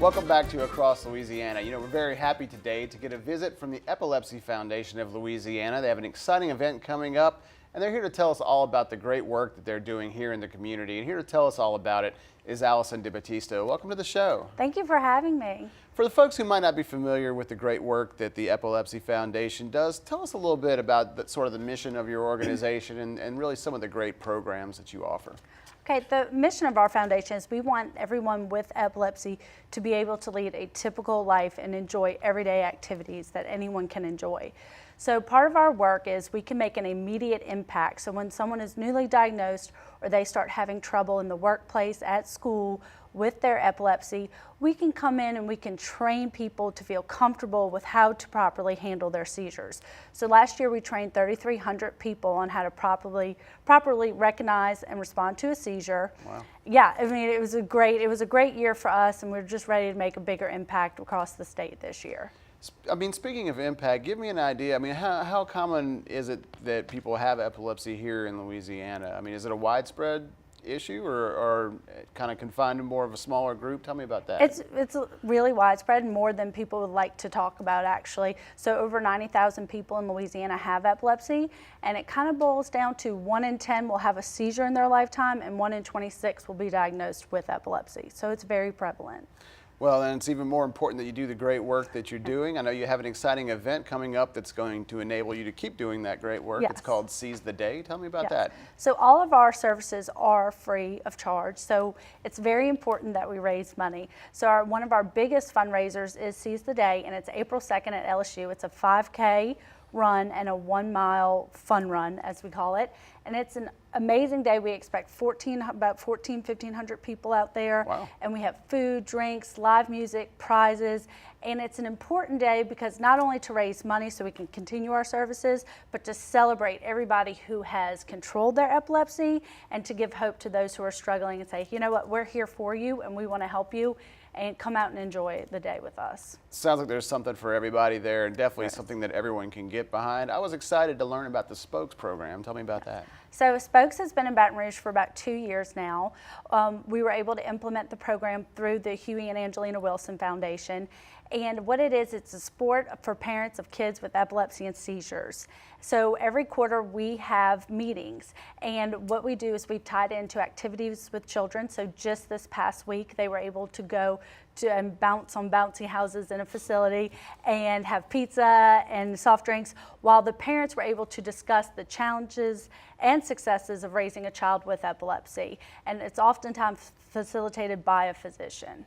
Welcome back to Across Louisiana. You know, we're very happy today to get a visit from the Epilepsy Foundation of Louisiana. They have an exciting event coming up, and they're here to tell us all about the great work that they're doing here in the community. And here to tell us all about it is Alison DeBattista. Welcome to the show. Thank you for having me. For the folks who might not be familiar with the great work that the Epilepsy Foundation does, tell us a little bit about sort of the mission of your organization and really some of the great programs that you offer. Okay, the mission of our foundation is we want everyone with epilepsy to be able to lead a typical life and enjoy everyday activities that anyone can enjoy. So part of our work is we can make an immediate impact. So when someone is newly diagnosed or they start having trouble in the workplace, at school, with their epilepsy, we can come in and we can train people to feel comfortable with how to properly handle their seizures. So last year we trained 3,300 people on how to properly recognize and respond to a seizure. Wow. Yeah, I mean it was a great year for us, and we're just ready to make a bigger impact across the state this year. I mean, speaking of impact, give me an idea. I mean, how common is it that people have epilepsy here in Louisiana? I mean, is it a widespread issue or kind of confined to more of a smaller group? Tell me about that. It's really widespread, more than people would like to talk about, actually. So over 90,000 people in Louisiana have epilepsy, and it kind of boils down to 1 in 10 will have a seizure in their lifetime, and 1 in 26 will be diagnosed with epilepsy. So it's very prevalent. Well, and it's even more important that you do the great work that you're doing. I know you have an exciting event coming up that's going to enable you to keep doing that great work. Yes. It's called Seize the Day. Tell me about that. So all of our services are free of charge. So it's very important that we raise money. So one of our biggest fundraisers is Seize the Day, and it's April 2nd at LSU. It's a 5K run and a 1 mile fun run, as we call it. And it's an amazing day. We expect about 1,500 people out there. Wow. And we have food, drinks, live music, prizes. And it's an important day because not only to raise money so we can continue our services, but to celebrate everybody who has controlled their epilepsy and to give hope to those who are struggling and say, you know what, we're here for you and we want to help you, and come out and enjoy the day with us. Sounds like there's something for everybody there, and definitely something that everyone can get behind. I was excited to learn about the Spokes program. Tell me about that. So Spokes has been in Baton Rouge for about 2 years now. We were able to implement the program through the Huey and Angelina Wilson Foundation. And what it is, it's a sport for parents of kids with epilepsy and seizures. So every quarter we have meetings, and what we do is we've tied into activities with children. So just this past week they were able to go to and bounce on bouncy houses in a facility and have pizza and soft drinks, while the parents were able to discuss the challenges and successes of raising a child with epilepsy. And it's oftentimes facilitated by a physician.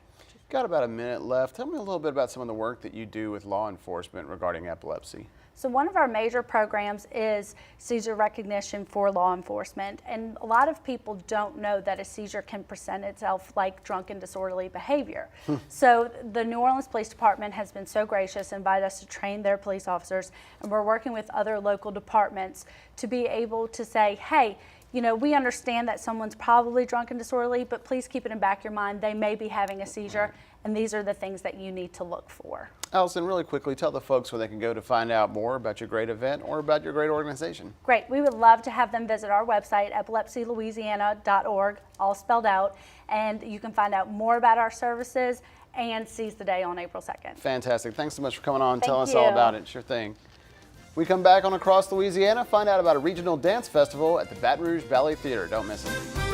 Got about a minute left. Tell me a little bit about some of the work that you do with law enforcement regarding epilepsy. So one of our major programs is seizure recognition for law enforcement. And a lot of people don't know that a seizure can present itself like drunken disorderly behavior. So the New Orleans Police Department has been so gracious and invited us to train their police officers. And we're working with other local departments to be able to say, hey, you know, we understand that someone's probably drunk and disorderly, but please keep it in the back of your mind. They may be having a seizure, and these are the things that you need to look for. Alison, really quickly, tell the folks where they can go to find out more about your great event or about your great organization. Great. We would love to have them visit our website, epilepsylouisiana.org, all spelled out, and you can find out more about our services and Seize the Day on April 2nd. Fantastic. Thanks so much for coming on and telling us Thank all you. about it. Sure thing. We come back on Across Louisiana, find out about a regional dance festival at the Baton Rouge Ballet Theater. Don't miss it.